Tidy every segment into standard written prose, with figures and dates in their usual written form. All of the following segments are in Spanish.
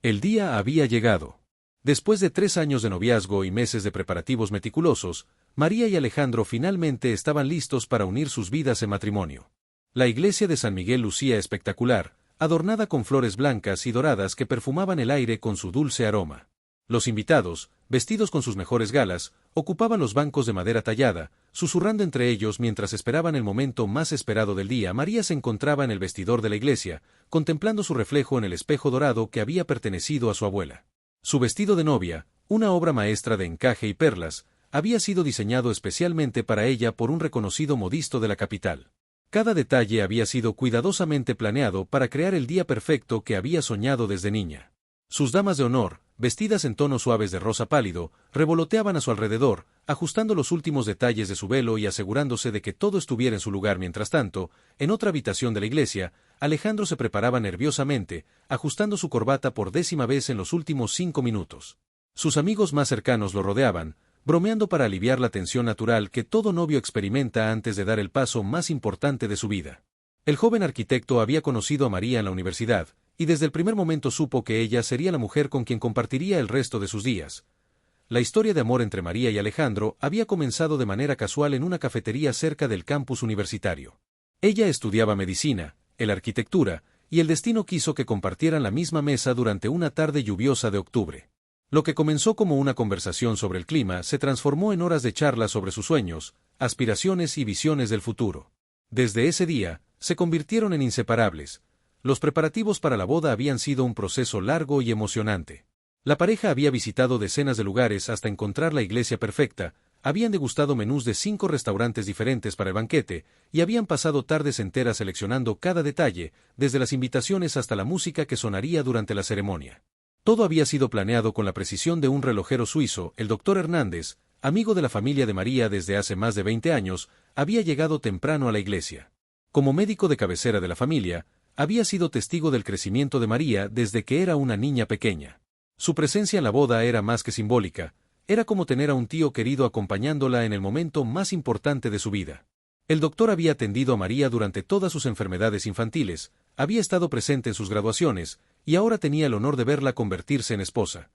El día había llegado. Después de 3 años de noviazgo y meses de preparativos meticulosos, María y Alejandro finalmente estaban listos para unir sus vidas en matrimonio. La iglesia de San Miguel lucía espectacular, adornada con flores blancas y doradas que perfumaban el aire con su dulce aroma. Los invitados, vestidos con sus mejores galas, ocupaban los bancos de madera tallada, susurrando entre ellos mientras esperaban el momento más esperado del día. María se encontraba en el vestidor de la iglesia, contemplando su reflejo en el espejo dorado que había pertenecido a su abuela. Su vestido de novia, una obra maestra de encaje y perlas, había sido diseñado especialmente para ella por un reconocido modisto de la capital. Cada detalle había sido cuidadosamente planeado para crear el día perfecto que había soñado desde niña. Sus damas de honor, vestidas en tonos suaves de rosa pálido, revoloteaban a su alrededor, ajustando los últimos detalles de su velo y asegurándose de que todo estuviera en su lugar. Mientras tanto, en otra habitación de la iglesia, Alejandro se preparaba nerviosamente, ajustando su corbata por 10ª vez en los últimos 5 minutos. Sus amigos más cercanos lo rodeaban, bromeando para aliviar la tensión natural que todo novio experimenta antes de dar el paso más importante de su vida. El joven arquitecto había conocido a María en la universidad, y desde el primer momento supo que ella sería la mujer con quien compartiría el resto de sus días. La historia de amor entre María y Alejandro había comenzado de manera casual en una cafetería cerca del campus universitario. Ella estudiaba medicina, él arquitectura, y el destino quiso que compartieran la misma mesa durante una tarde lluviosa de octubre. Lo que comenzó como una conversación sobre el clima se transformó en horas de charla sobre sus sueños, aspiraciones y visiones del futuro. Desde ese día, se convirtieron en inseparables. Los preparativos para la boda habían sido un proceso largo y emocionante. La pareja había visitado decenas de lugares hasta encontrar la iglesia perfecta, habían degustado menús de 5 restaurantes diferentes para el banquete, y habían pasado tardes enteras seleccionando cada detalle, desde las invitaciones hasta la música que sonaría durante la ceremonia. Todo había sido planeado con la precisión de un relojero suizo. El doctor Hernández, amigo de la familia de María desde hace más de 20 años, había llegado temprano a la iglesia. Como médico de cabecera de la familia, había sido testigo del crecimiento de María desde que era una niña pequeña. Su presencia en la boda era más que simbólica, era como tener a un tío querido acompañándola en el momento más importante de su vida. El doctor había atendido a María durante todas sus enfermedades infantiles, había estado presente en sus graduaciones, y ahora tenía el honor de verla convertirse en esposa.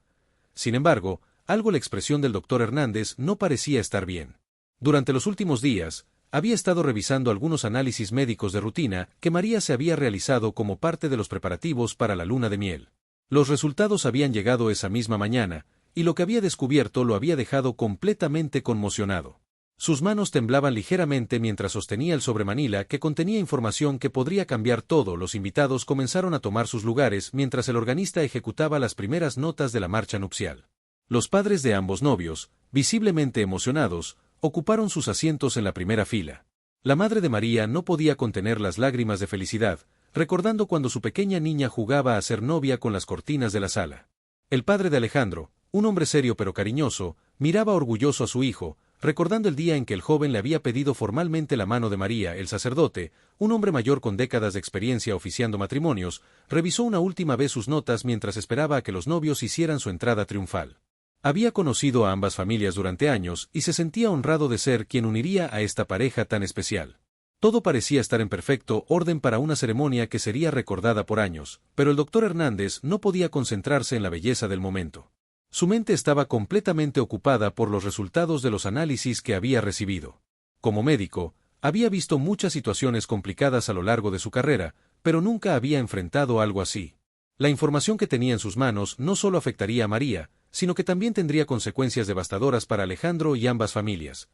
Sin embargo, la expresión del doctor Hernández no parecía estar bien. Durante los últimos días, había estado revisando algunos análisis médicos de rutina que María se había realizado como parte de los preparativos para la luna de miel. Los resultados habían llegado esa misma mañana, y lo que había descubierto lo había dejado completamente conmocionado. Sus manos temblaban ligeramente mientras sostenía el sobremanila que contenía información que podría cambiar todo. Los invitados comenzaron a tomar sus lugares mientras el organista ejecutaba las primeras notas de la marcha nupcial. Los padres de ambos novios, visiblemente emocionados, ocuparon sus asientos en la primera fila. La madre de María no podía contener las lágrimas de felicidad, recordando cuando su pequeña niña jugaba a ser novia con las cortinas de la sala. El padre de Alejandro, un hombre serio pero cariñoso, miraba orgulloso a su hijo, recordando el día en que el joven le había pedido formalmente la mano de María. El sacerdote, un hombre mayor con décadas de experiencia oficiando matrimonios, revisó una última vez sus notas mientras esperaba a que los novios hicieran su entrada triunfal. Había conocido a ambas familias durante años y se sentía honrado de ser quien uniría a esta pareja tan especial. Todo parecía estar en perfecto orden para una ceremonia que sería recordada por años, pero el doctor Hernández no podía concentrarse en la belleza del momento. Su mente estaba completamente ocupada por los resultados de los análisis que había recibido. Como médico, había visto muchas situaciones complicadas a lo largo de su carrera, pero nunca había enfrentado algo así. La información que tenía en sus manos no solo afectaría a María, sino que también tendría consecuencias devastadoras para Alejandro y ambas familias.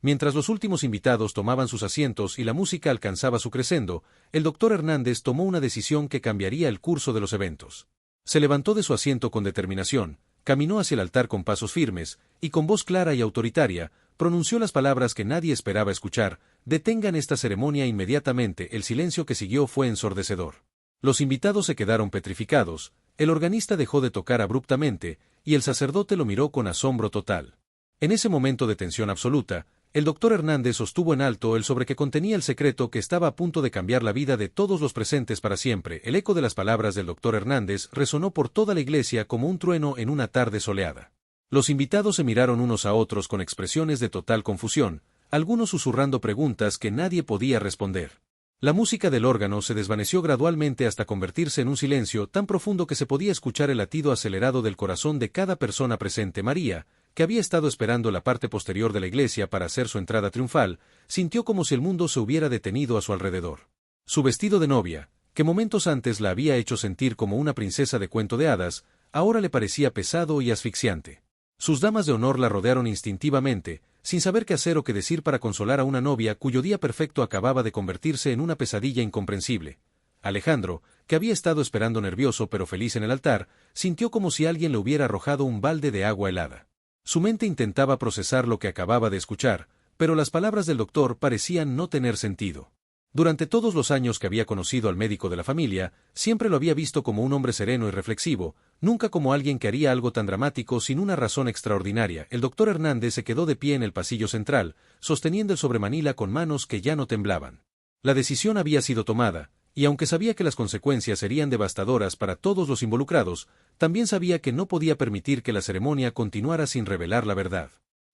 Mientras los últimos invitados tomaban sus asientos y la música alcanzaba su crescendo, el doctor Hernández tomó una decisión que cambiaría el curso de los eventos. Se levantó de su asiento con determinación, caminó hacia el altar con pasos firmes, y con voz clara y autoritaria, pronunció las palabras que nadie esperaba escuchar: detengan esta ceremonia inmediatamente. El silencio que siguió fue ensordecedor. Los invitados se quedaron petrificados, el organista dejó de tocar abruptamente, y el sacerdote lo miró con asombro total. En ese momento de tensión absoluta, el doctor Hernández sostuvo en alto el sobre que contenía el secreto que estaba a punto de cambiar la vida de todos los presentes para siempre. El eco de las palabras del doctor Hernández resonó por toda la iglesia como un trueno en una tarde soleada. Los invitados se miraron unos a otros con expresiones de total confusión, algunos susurrando preguntas que nadie podía responder. La música del órgano se desvaneció gradualmente hasta convertirse en un silencio tan profundo que se podía escuchar el latido acelerado del corazón de cada persona presente. María, que había estado esperando la parte posterior de la iglesia para hacer su entrada triunfal, sintió como si el mundo se hubiera detenido a su alrededor. Su vestido de novia, que momentos antes la había hecho sentir como una princesa de cuento de hadas, ahora le parecía pesado y asfixiante. Sus damas de honor la rodearon instintivamente, sin saber qué hacer o qué decir para consolar a una novia cuyo día perfecto acababa de convertirse en una pesadilla incomprensible. Alejandro, que había estado esperando nervioso pero feliz en el altar, sintió como si alguien le hubiera arrojado un balde de agua helada. Su mente intentaba procesar lo que acababa de escuchar, pero las palabras del doctor parecían no tener sentido. Durante todos los años que había conocido al médico de la familia, siempre lo había visto como un hombre sereno y reflexivo, nunca como alguien que haría algo tan dramático sin una razón extraordinaria. El doctor Hernández se quedó de pie en el pasillo central, sosteniendo el sobremanila con manos que ya no temblaban. La decisión había sido tomada, y aunque sabía que las consecuencias serían devastadoras para todos los involucrados, también sabía que no podía permitir que la ceremonia continuara sin revelar la verdad.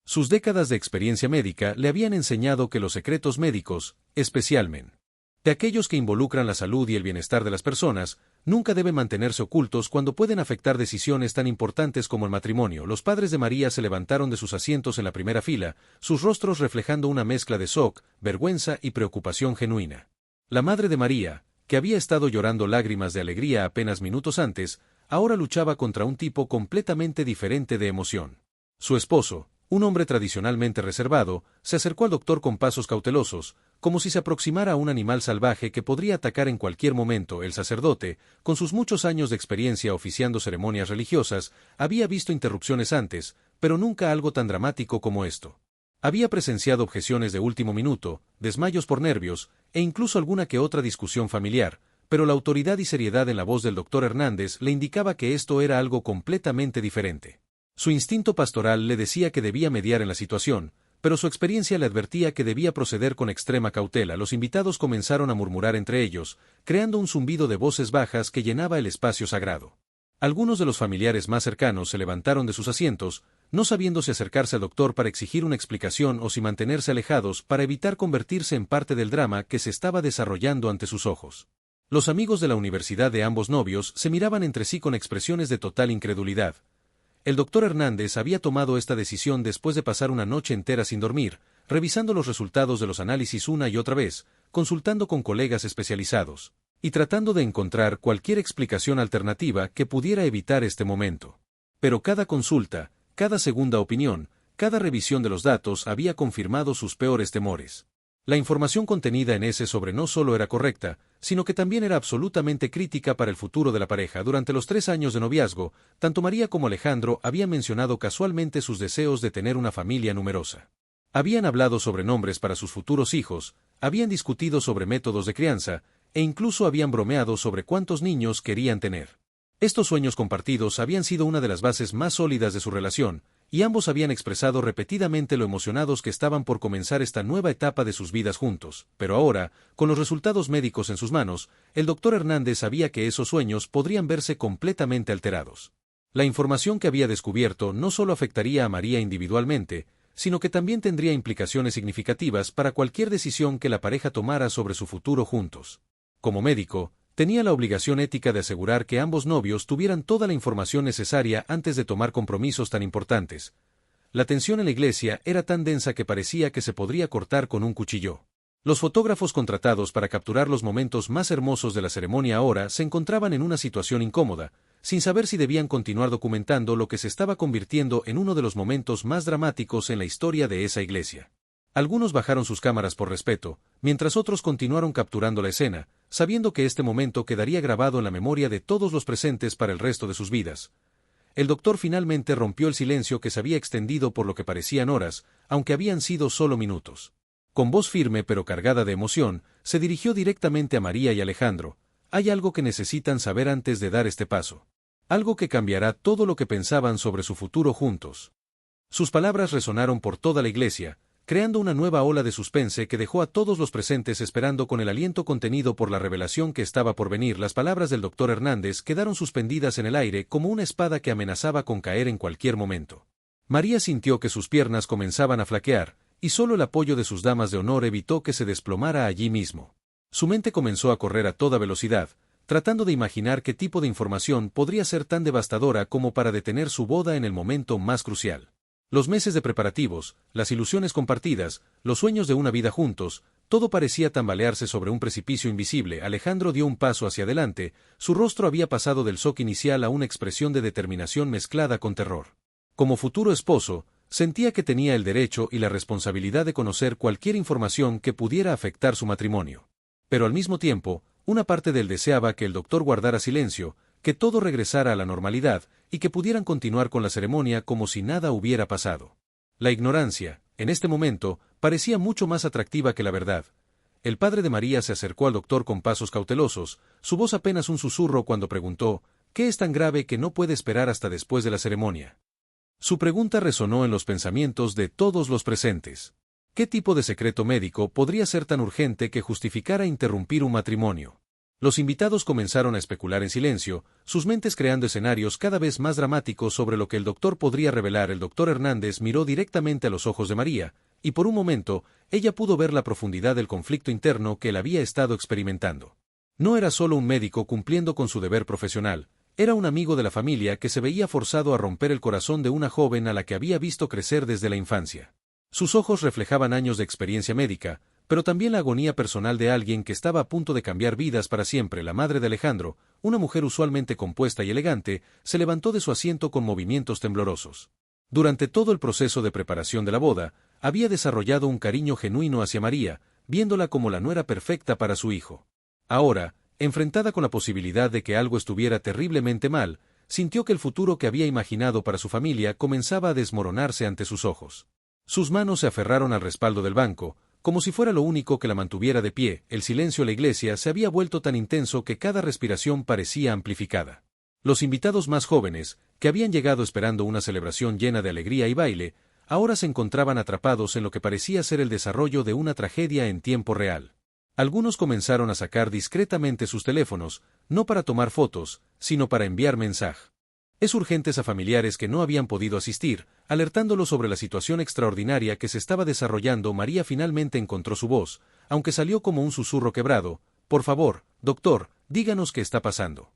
Sus décadas de experiencia médica le habían enseñado que los secretos médicos, especialmente de aquellos que involucran la salud y el bienestar de las personas, nunca deben mantenerse ocultos cuando pueden afectar decisiones tan importantes como el matrimonio. Los padres de María se levantaron de sus asientos en la primera fila, sus rostros reflejando una mezcla de shock, vergüenza y preocupación genuina. La madre de María, que había estado llorando lágrimas de alegría apenas minutos antes, ahora luchaba contra un tipo completamente diferente de emoción. Su esposo, un hombre tradicionalmente reservado, se acercó al doctor con pasos cautelosos, como si se aproximara a un animal salvaje que podría atacar en cualquier momento. El sacerdote, con sus muchos años de experiencia oficiando ceremonias religiosas, había visto interrupciones antes, pero nunca algo tan dramático como esto. Había presenciado objeciones de último minuto, desmayos por nervios, e incluso alguna que otra discusión familiar, pero la autoridad y seriedad en la voz del doctor Hernández le indicaba que esto era algo completamente diferente. Su instinto pastoral le decía que debía mediar en la situación, pero su experiencia le advertía que debía proceder con extrema cautela. Los invitados comenzaron a murmurar entre ellos, creando un zumbido de voces bajas que llenaba el espacio sagrado. Algunos de los familiares más cercanos se levantaron de sus asientos, no sabiendo si acercarse al doctor para exigir una explicación o si mantenerse alejados para evitar convertirse en parte del drama que se estaba desarrollando ante sus ojos. Los amigos de la universidad de ambos novios se miraban entre sí con expresiones de total incredulidad. El doctor Hernández había tomado esta decisión después de pasar una noche entera sin dormir, revisando los resultados de los análisis una y otra vez, consultando con colegas especializados, y tratando de encontrar cualquier explicación alternativa que pudiera evitar este momento. Pero cada consulta, cada segunda opinión, cada revisión de los datos había confirmado sus peores temores. La información contenida en ese sobre no solo era correcta, sino que también era absolutamente crítica para el futuro de la pareja. Durante los 3 años de noviazgo, tanto María como Alejandro habían mencionado casualmente sus deseos de tener una familia numerosa. Habían hablado sobre nombres para sus futuros hijos, habían discutido sobre métodos de crianza, e incluso habían bromeado sobre cuántos niños querían tener. Estos sueños compartidos habían sido una de las bases más sólidas de su relación, y ambos habían expresado repetidamente lo emocionados que estaban por comenzar esta nueva etapa de sus vidas juntos. Pero ahora, con los resultados médicos en sus manos, el doctor Hernández sabía que esos sueños podrían verse completamente alterados. La información que había descubierto no solo afectaría a María individualmente, sino que también tendría implicaciones significativas para cualquier decisión que la pareja tomara sobre su futuro juntos. Como médico, tenía la obligación ética de asegurar que ambos novios tuvieran toda la información necesaria antes de tomar compromisos tan importantes. La tensión en la iglesia era tan densa que parecía que se podría cortar con un cuchillo. Los fotógrafos contratados para capturar los momentos más hermosos de la ceremonia ahora se encontraban en una situación incómoda, sin saber si debían continuar documentando lo que se estaba convirtiendo en uno de los momentos más dramáticos en la historia de esa iglesia. Algunos bajaron sus cámaras por respeto, mientras otros continuaron capturando la escena, sabiendo que este momento quedaría grabado en la memoria de todos los presentes para el resto de sus vidas. El doctor finalmente rompió el silencio que se había extendido por lo que parecían horas, aunque habían sido solo minutos. Con voz firme pero cargada de emoción, se dirigió directamente a María y Alejandro. Hay algo que necesitan saber antes de dar este paso. Algo que cambiará todo lo que pensaban sobre su futuro juntos. Sus palabras resonaron por toda la iglesia, creando una nueva ola de suspense que dejó a todos los presentes esperando con el aliento contenido por la revelación que estaba por venir. Las palabras del doctor Hernández quedaron suspendidas en el aire como una espada que amenazaba con caer en cualquier momento. María sintió que sus piernas comenzaban a flaquear, y solo el apoyo de sus damas de honor evitó que se desplomara allí mismo. Su mente comenzó a correr a toda velocidad, tratando de imaginar qué tipo de información podría ser tan devastadora como para detener su boda en el momento más crucial. Los meses de preparativos, las ilusiones compartidas, los sueños de una vida juntos, todo parecía tambalearse sobre un precipicio invisible. Alejandro dio un paso hacia adelante, su rostro había pasado del shock inicial a una expresión de determinación mezclada con terror. Como futuro esposo, sentía que tenía el derecho y la responsabilidad de conocer cualquier información que pudiera afectar su matrimonio. Pero al mismo tiempo, una parte de él deseaba que el doctor guardara silencio, que todo regresara a la normalidad, y que pudieran continuar con la ceremonia como si nada hubiera pasado. La ignorancia, en este momento, parecía mucho más atractiva que la verdad. El padre de María se acercó al doctor con pasos cautelosos, su voz apenas un susurro cuando preguntó, ¿qué es tan grave que no puede esperar hasta después de la ceremonia? Su pregunta resonó en los pensamientos de todos los presentes. ¿Qué tipo de secreto médico podría ser tan urgente que justificara interrumpir un matrimonio? Los invitados comenzaron a especular en silencio, sus mentes creando escenarios cada vez más dramáticos sobre lo que el doctor podría revelar. El doctor Hernández miró directamente a los ojos de María, y por un momento, ella pudo ver la profundidad del conflicto interno que él había estado experimentando. No era solo un médico cumpliendo con su deber profesional, era un amigo de la familia que se veía forzado a romper el corazón de una joven a la que había visto crecer desde la infancia. Sus ojos reflejaban años de experiencia médica, pero también la agonía personal de alguien que estaba a punto de cambiar vidas para siempre. La madre de Alejandro, una mujer usualmente compuesta y elegante, se levantó de su asiento con movimientos temblorosos. Durante todo el proceso de preparación de la boda, había desarrollado un cariño genuino hacia María, viéndola como la nuera perfecta para su hijo. Ahora, enfrentada con la posibilidad de que algo estuviera terriblemente mal, sintió que el futuro que había imaginado para su familia comenzaba a desmoronarse ante sus ojos. Sus manos se aferraron al respaldo del banco, como si fuera lo único que la mantuviera de pie. El silencio en la iglesia se había vuelto tan intenso que cada respiración parecía amplificada. Los invitados más jóvenes, que habían llegado esperando una celebración llena de alegría y baile, ahora se encontraban atrapados en lo que parecía ser el desarrollo de una tragedia en tiempo real. Algunos comenzaron a sacar discretamente sus teléfonos, no para tomar fotos, sino para enviar mensajes urgentes a familiares que no habían podido asistir, alertándolos sobre la situación extraordinaria que se estaba desarrollando. María finalmente encontró su voz, aunque salió como un susurro quebrado. Por favor, doctor, díganos qué está pasando.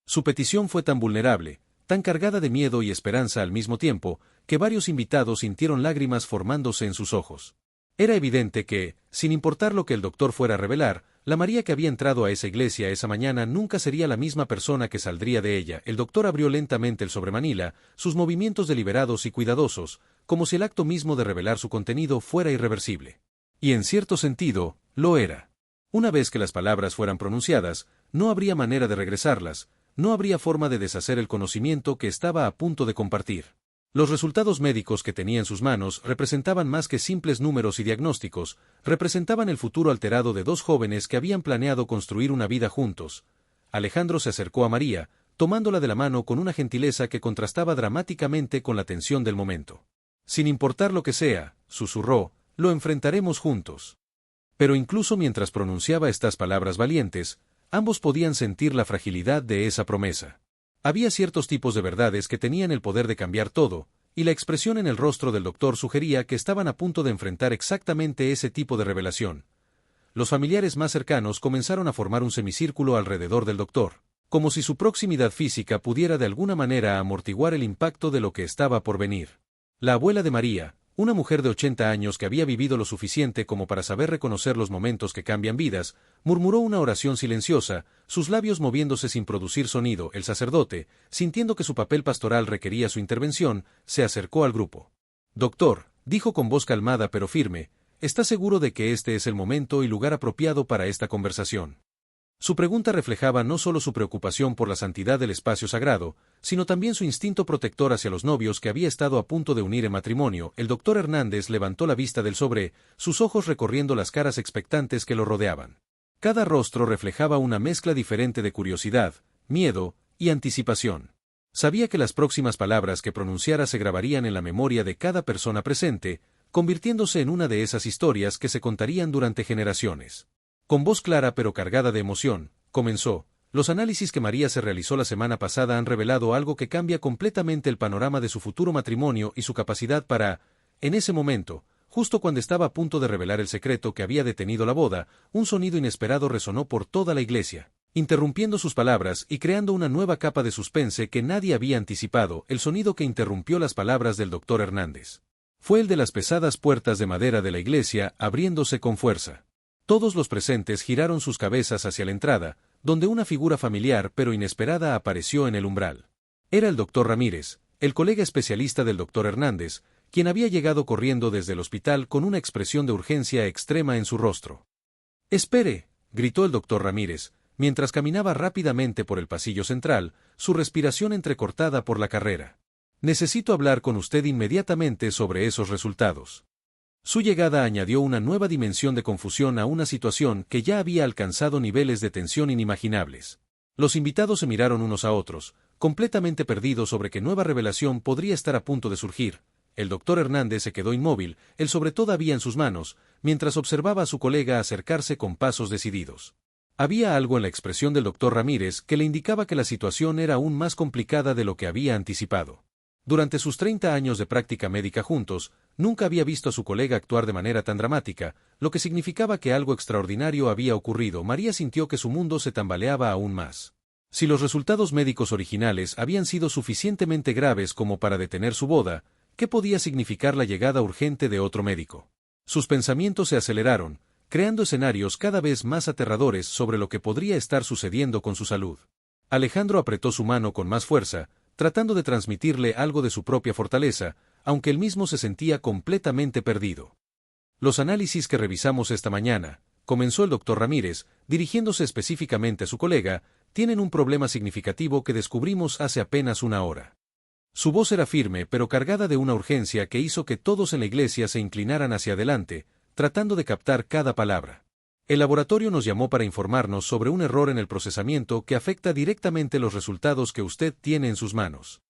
Su petición fue tan vulnerable, tan cargada de miedo y esperanza al mismo tiempo, que varios invitados sintieron lágrimas formándose en sus ojos. Era evidente que, sin importar lo que el doctor fuera a revelar, la María que había entrado a esa iglesia esa mañana nunca sería la misma persona que saldría de ella. El doctor abrió lentamente el sobremanila, sus movimientos deliberados y cuidadosos, como si el acto mismo de revelar su contenido fuera irreversible. Y en cierto sentido, lo era. Una vez que las palabras fueran pronunciadas, no habría manera de regresarlas, no habría forma de deshacer el conocimiento que estaba a punto de compartir. Los resultados médicos que tenía en sus manos representaban más que simples números y diagnósticos, representaban el futuro alterado de dos jóvenes que habían planeado construir una vida juntos. Alejandro se acercó a María, tomándola de la mano con una gentileza que contrastaba dramáticamente con la tensión del momento. Sin importar lo que sea, susurró, lo enfrentaremos juntos. Pero incluso mientras pronunciaba estas palabras valientes, ambos podían sentir la fragilidad de esa promesa. Había ciertos tipos de verdades que tenían el poder de cambiar todo, y la expresión en el rostro del doctor sugería que estaban a punto de enfrentar exactamente ese tipo de revelación. Los familiares más cercanos comenzaron a formar un semicírculo alrededor del doctor, como si su proximidad física pudiera de alguna manera amortiguar el impacto de lo que estaba por venir. La abuela de María, una mujer de 80 años que había vivido lo suficiente como para saber reconocer los momentos que cambian vidas, murmuró una oración silenciosa, sus labios moviéndose sin producir sonido. El sacerdote, sintiendo que su papel pastoral requería su intervención, se acercó al grupo. Doctor, dijo con voz calmada pero firme, ¿está seguro de que este es el momento y lugar apropiado para esta conversación? Su pregunta reflejaba no solo su preocupación por la santidad del espacio sagrado, sino también su instinto protector hacia los novios que había estado a punto de unir en matrimonio. El doctor Hernández levantó la vista del sobre, sus ojos recorriendo las caras expectantes que lo rodeaban. Cada rostro reflejaba una mezcla diferente de curiosidad, miedo y anticipación. Sabía que las próximas palabras que pronunciara se grabarían en la memoria de cada persona presente, convirtiéndose en una de esas historias que se contarían durante generaciones. Con voz clara pero cargada de emoción, comenzó, los análisis que María se realizó la semana pasada han revelado algo que cambia completamente el panorama de su futuro matrimonio y su capacidad para, en ese momento, Justo cuando estaba a punto de revelar el secreto que había detenido la boda, un sonido inesperado resonó por toda la iglesia, interrumpiendo sus palabras y creando una nueva capa de suspense que nadie había anticipado. El sonido que interrumpió las palabras del doctor Hernández fue el de las pesadas puertas de madera de la iglesia abriéndose con fuerza. Todos los presentes giraron sus cabezas hacia la entrada, donde una figura familiar pero inesperada apareció en el umbral. Era el doctor Ramírez, el colega especialista del doctor Hernández, quien había llegado corriendo desde el hospital con una expresión de urgencia extrema en su rostro. «¡Espere!», gritó el doctor Ramírez, mientras caminaba rápidamente por el pasillo central, su respiración entrecortada por la carrera. «Necesito hablar con usted inmediatamente sobre esos resultados». Su llegada añadió una nueva dimensión de confusión a una situación que ya había alcanzado niveles de tensión inimaginables. Los invitados se miraron unos a otros, completamente perdidos sobre qué nueva revelación podría estar a punto de surgir. El doctor Hernández se quedó inmóvil, el sobre todavía en sus manos, mientras observaba a su colega acercarse con pasos decididos. Había algo en la expresión del doctor Ramírez que le indicaba que la situación era aún más complicada de lo que había anticipado. Durante sus 30 años de práctica médica juntos, nunca había visto a su colega actuar de manera tan dramática, lo que significaba que algo extraordinario había ocurrido. María sintió que su mundo se tambaleaba aún más. Si los resultados médicos originales habían sido suficientemente graves como para detener su boda, ¿qué podía significar la llegada urgente de otro médico? Sus pensamientos se aceleraron, creando escenarios cada vez más aterradores sobre lo que podría estar sucediendo con su salud. Alejandro apretó su mano con más fuerza, tratando de transmitirle algo de su propia fortaleza, aunque él mismo se sentía completamente perdido. Los análisis que revisamos esta mañana, comenzó el doctor Ramírez, dirigiéndose específicamente a su colega, tienen un problema significativo que descubrimos hace apenas una hora. Su voz era firme pero cargada de una urgencia que hizo que todos en la iglesia se inclinaran hacia adelante, tratando de captar cada palabra. El laboratorio nos llamó para informarnos sobre un error en el procesamiento que afecta directamente los resultados que usted tiene en sus manos.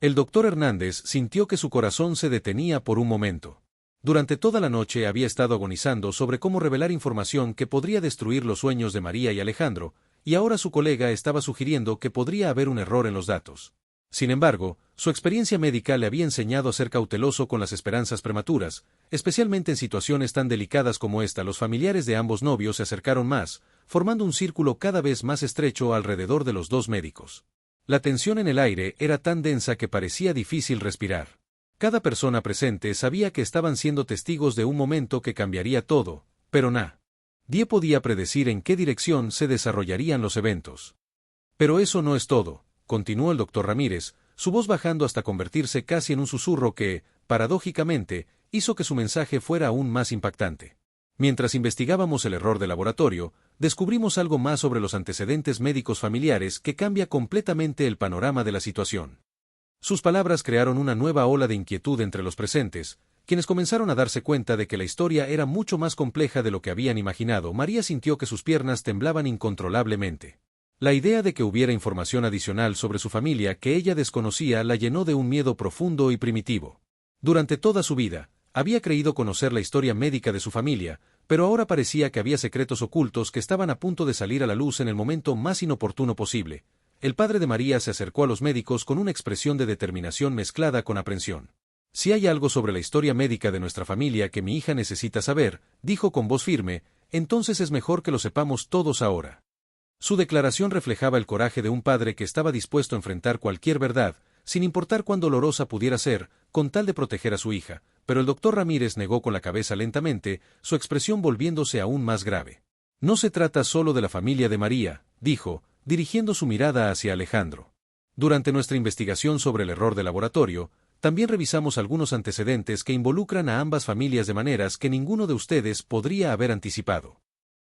El doctor Hernández sintió que su corazón se detenía por un momento. Durante toda la noche había estado agonizando sobre cómo revelar información que podría destruir los sueños de María y Alejandro, y ahora su colega estaba sugiriendo que podría haber un error en los datos. Sin embargo, su experiencia médica le había enseñado a ser cauteloso con las esperanzas prematuras, especialmente en situaciones tan delicadas como esta. Los familiares de ambos novios se acercaron más, formando un círculo cada vez más estrecho alrededor de los dos médicos. La tensión en el aire era tan densa que parecía difícil respirar. Cada persona presente sabía que estaban siendo testigos de un momento que cambiaría todo, pero nadie podía predecir en qué dirección se desarrollarían los eventos. Pero eso no es todo, continuó el doctor Ramírez, su voz bajando hasta convertirse casi en un susurro que, paradójicamente, hizo que su mensaje fuera aún más impactante. Mientras investigábamos el error de laboratorio, descubrimos algo más sobre los antecedentes médicos familiares que cambia completamente el panorama de la situación. Sus palabras crearon una nueva ola de inquietud entre los presentes, quienes comenzaron a darse cuenta de que la historia era mucho más compleja de lo que habían imaginado. María sintió que sus piernas temblaban incontrolablemente. La idea de que hubiera información adicional sobre su familia que ella desconocía la llenó de un miedo profundo y primitivo. Durante toda su vida, había creído conocer la historia médica de su familia, pero ahora parecía que había secretos ocultos que estaban a punto de salir a la luz en el momento más inoportuno posible. El padre de María se acercó a los médicos con una expresión de determinación mezclada con aprensión. «Si hay algo sobre la historia médica de nuestra familia que mi hija necesita saber», dijo con voz firme, «entonces es mejor que lo sepamos todos ahora». Su declaración reflejaba el coraje de un padre que estaba dispuesto a enfrentar cualquier verdad, sin importar cuán dolorosa pudiera ser, con tal de proteger a su hija, pero el doctor Ramírez negó con la cabeza lentamente, su expresión volviéndose aún más grave. «No se trata solo de la familia de María», dijo, dirigiendo su mirada hacia Alejandro. «Durante nuestra investigación sobre el error de laboratorio, también revisamos algunos antecedentes que involucran a ambas familias de maneras que ninguno de ustedes podría haber anticipado».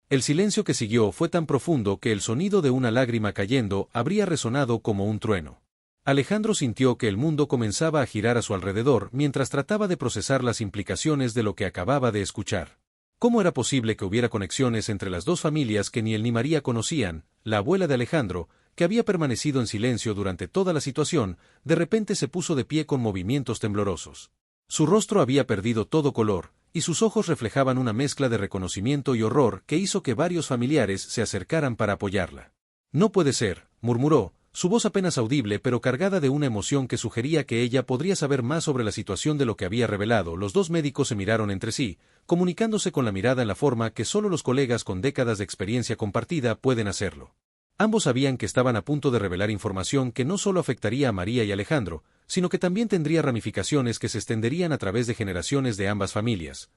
El silencio que siguió fue tan profundo que el sonido de una lágrima cayendo habría resonado como un trueno. Alejandro sintió que el mundo comenzaba a girar a su alrededor mientras trataba de procesar las implicaciones de lo que acababa de escuchar. ¿Cómo era posible que hubiera conexiones entre las dos familias que ni él ni María conocían? La abuela de Alejandro, que había permanecido en silencio durante toda la situación, de repente se puso de pie con movimientos temblorosos. Su rostro había perdido todo color, y sus ojos reflejaban una mezcla de reconocimiento y horror que hizo que varios familiares se acercaran para apoyarla. «No puede ser», murmuró, su voz apenas audible pero cargada de una emoción que sugería que ella podría saber más sobre la situación de lo que había revelado. Los dos médicos se miraron entre sí, comunicándose con la mirada en la forma que solo los colegas con décadas de experiencia compartida pueden hacerlo. Ambos sabían que estaban a punto de revelar información que no solo afectaría a María y Alejandro, sino que también tendría ramificaciones que se extenderían a través de generaciones de ambas familias.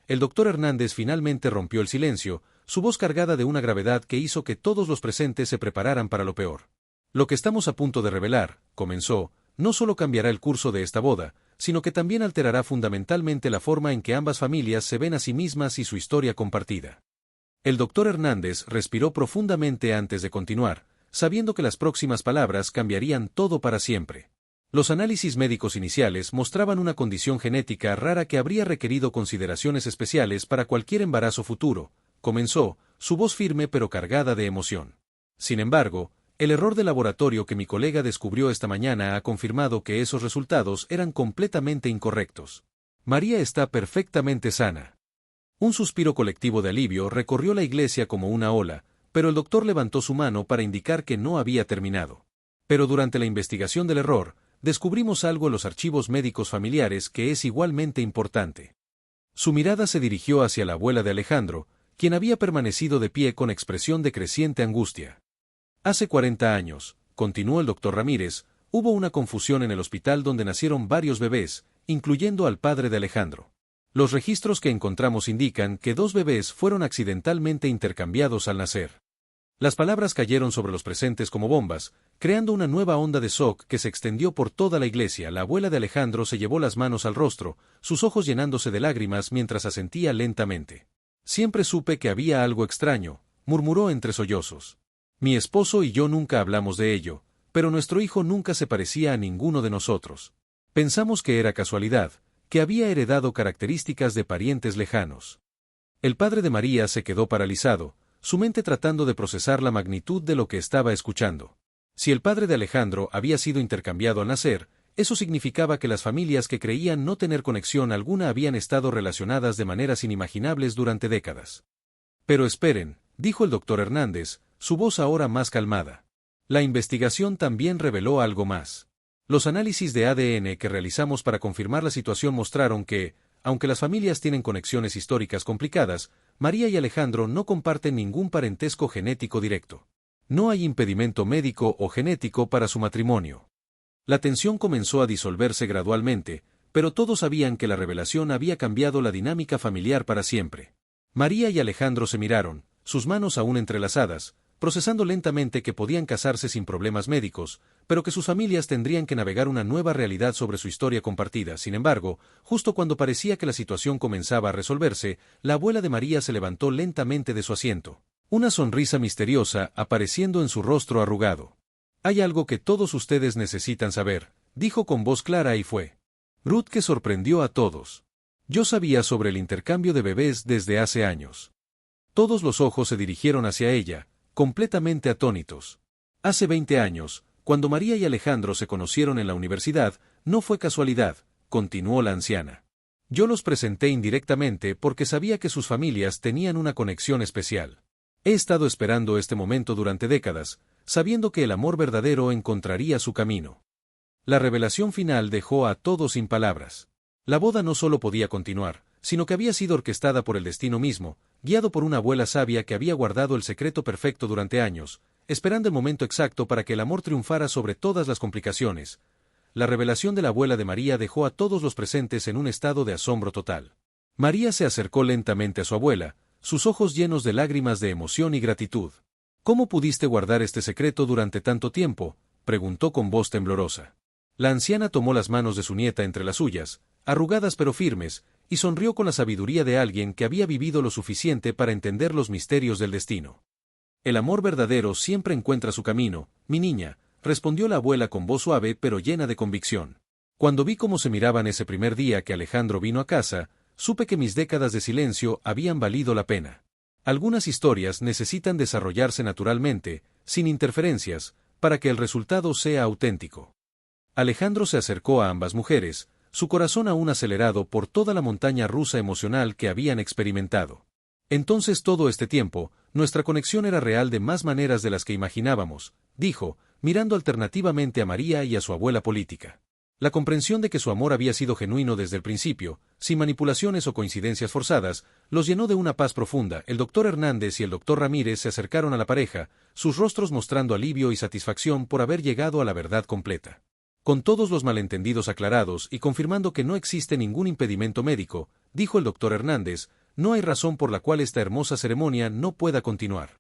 El doctor Hernández finalmente rompió el silencio, su voz cargada de una gravedad que hizo que todos los presentes se prepararan para lo peor. Lo que estamos a punto de revelar, comenzó, no solo cambiará el curso de esta boda, sino que también alterará fundamentalmente la forma en que ambas familias se ven a sí mismas y su historia compartida. El doctor Hernández respiró profundamente antes de continuar, sabiendo que las próximas palabras cambiarían todo para siempre. Los análisis médicos iniciales mostraban una condición genética rara que habría requerido consideraciones especiales para cualquier embarazo futuro, comenzó, su voz firme pero cargada de emoción. Sin embargo, el error de laboratorio que mi colega descubrió esta mañana ha confirmado que esos resultados eran completamente incorrectos. María está perfectamente sana. Un suspiro colectivo de alivio recorrió la iglesia como una ola, pero el doctor levantó su mano para indicar que no había terminado. Pero durante la investigación del error, descubrimos algo en los archivos médicos familiares que es igualmente importante. Su mirada se dirigió hacia la abuela de Alejandro, quien había permanecido de pie con expresión de creciente angustia. Hace 40 años, continuó el doctor Ramírez, hubo una confusión en el hospital donde nacieron varios bebés, incluyendo al padre de Alejandro. Los registros que encontramos indican que 2 bebés fueron accidentalmente intercambiados al nacer. Las palabras cayeron sobre los presentes como bombas, creando una nueva onda de shock que se extendió por toda la iglesia. La abuela de Alejandro se llevó las manos al rostro, sus ojos llenándose de lágrimas mientras asentía lentamente. Siempre supe que había algo extraño, murmuró entre sollozos. Mi esposo y yo nunca hablamos de ello, pero nuestro hijo nunca se parecía a ninguno de nosotros. Pensamos que era casualidad, que había heredado características de parientes lejanos. El padre de María se quedó paralizado, su mente tratando de procesar la magnitud de lo que estaba escuchando. Si el padre de Alejandro había sido intercambiado al nacer, eso significaba que las familias que creían no tener conexión alguna habían estado relacionadas de maneras inimaginables durante décadas. Pero esperen, dijo el doctor Hernández, su voz ahora más calmada. La investigación también reveló algo más. Los análisis de ADN que realizamos para confirmar la situación mostraron que, aunque las familias tienen conexiones históricas complicadas, María y Alejandro no comparten ningún parentesco genético directo. No hay impedimento médico o genético para su matrimonio. La tensión comenzó a disolverse gradualmente, pero todos sabían que la revelación había cambiado la dinámica familiar para siempre. María y Alejandro se miraron, sus manos aún entrelazadas, procesando lentamente que podían casarse sin problemas médicos, pero que sus familias tendrían que navegar una nueva realidad sobre su historia compartida. Sin embargo, justo cuando parecía que la situación comenzaba a resolverse, la abuela de María se levantó lentamente de su asiento, una sonrisa misteriosa apareciendo en su rostro arrugado. Hay algo que todos ustedes necesitan saber, dijo con voz clara y fue. Ruth que sorprendió a todos. Yo sabía sobre el intercambio de bebés desde hace años. Todos los ojos se dirigieron hacia ella, completamente atónitos. Hace 20 años, cuando María y Alejandro se conocieron en la universidad, no fue casualidad, continuó la anciana. Yo los presenté indirectamente porque sabía que sus familias tenían una conexión especial. He estado esperando este momento durante décadas, sabiendo que el amor verdadero encontraría su camino. La revelación final dejó a todos sin palabras. La boda no solo podía continuar, sino que había sido orquestada por el destino mismo, guiado por una abuela sabia que había guardado el secreto perfecto durante años, esperando el momento exacto para que el amor triunfara sobre todas las complicaciones. La revelación de la abuela de María dejó a todos los presentes en un estado de asombro total. María se acercó lentamente a su abuela, sus ojos llenos de lágrimas de emoción y gratitud. ¿Cómo pudiste guardar este secreto durante tanto tiempo?, preguntó con voz temblorosa. La anciana tomó las manos de su nieta entre las suyas, arrugadas pero firmes, y sonrió con la sabiduría de alguien que había vivido lo suficiente para entender los misterios del destino. El amor verdadero siempre encuentra su camino, mi niña, respondió la abuela con voz suave pero llena de convicción. Cuando vi cómo se miraban ese primer día que Alejandro vino a casa, supe que mis décadas de silencio habían valido la pena. Algunas historias necesitan desarrollarse naturalmente, sin interferencias, para que el resultado sea auténtico. Alejandro se acercó a ambas mujeres, su corazón aún acelerado por toda la montaña rusa emocional que habían experimentado. Entonces todo este tiempo, nuestra conexión era real de más maneras de las que imaginábamos, dijo, mirando alternativamente a María y a su abuela política. La comprensión de que su amor había sido genuino desde el principio, sin manipulaciones o coincidencias forzadas, los llenó de una paz profunda. El doctor Hernández y el doctor Ramírez se acercaron a la pareja, sus rostros mostrando alivio y satisfacción por haber llegado a la verdad completa. Con todos los malentendidos aclarados y confirmando que no existe ningún impedimento médico, dijo el doctor Hernández, no hay razón por la cual esta hermosa ceremonia no pueda continuar.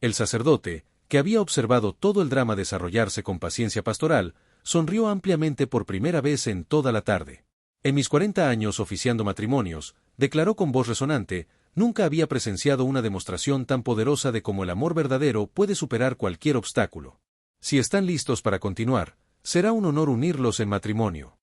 El sacerdote, que había observado todo el drama desarrollarse con paciencia pastoral, sonrió ampliamente por primera vez en toda la tarde. En mis 40 años oficiando matrimonios, declaró con voz resonante, nunca había presenciado una demostración tan poderosa de cómo el amor verdadero puede superar cualquier obstáculo. Si están listos para continuar, será un honor unirlos en matrimonio.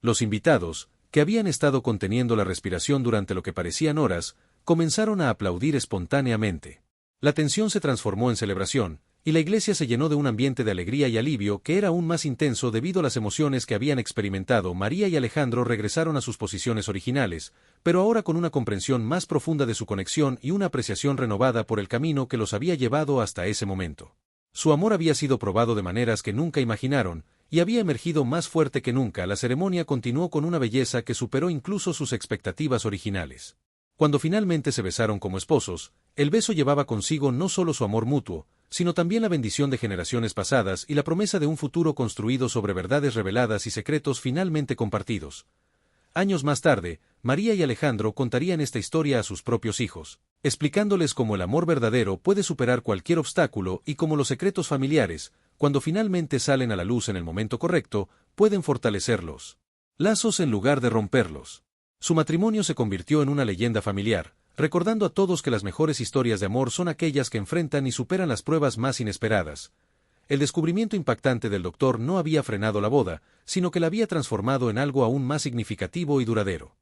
Los invitados, que habían estado conteniendo la respiración durante lo que parecían horas, comenzaron a aplaudir espontáneamente. La tensión se transformó en celebración, y la iglesia se llenó de un ambiente de alegría y alivio que era aún más intenso debido a las emociones que habían experimentado. María y Alejandro regresaron a sus posiciones originales, pero ahora con una comprensión más profunda de su conexión y una apreciación renovada por el camino que los había llevado hasta ese momento. Su amor había sido probado de maneras que nunca imaginaron, y había emergido más fuerte que nunca. La ceremonia continuó con una belleza que superó incluso sus expectativas originales. Cuando finalmente se besaron como esposos, el beso llevaba consigo no solo su amor mutuo, sino también la bendición de generaciones pasadas y la promesa de un futuro construido sobre verdades reveladas y secretos finalmente compartidos. Años más tarde, María y Alejandro contarían esta historia a sus propios hijos, explicándoles cómo el amor verdadero puede superar cualquier obstáculo y cómo los secretos familiares, cuando finalmente salen a la luz en el momento correcto, pueden fortalecerlos lazos en lugar de romperlos. Su matrimonio se convirtió en una leyenda familiar, recordando a todos que las mejores historias de amor son aquellas que enfrentan y superan las pruebas más inesperadas. El descubrimiento impactante del doctor no había frenado la boda, sino que la había transformado en algo aún más significativo y duradero.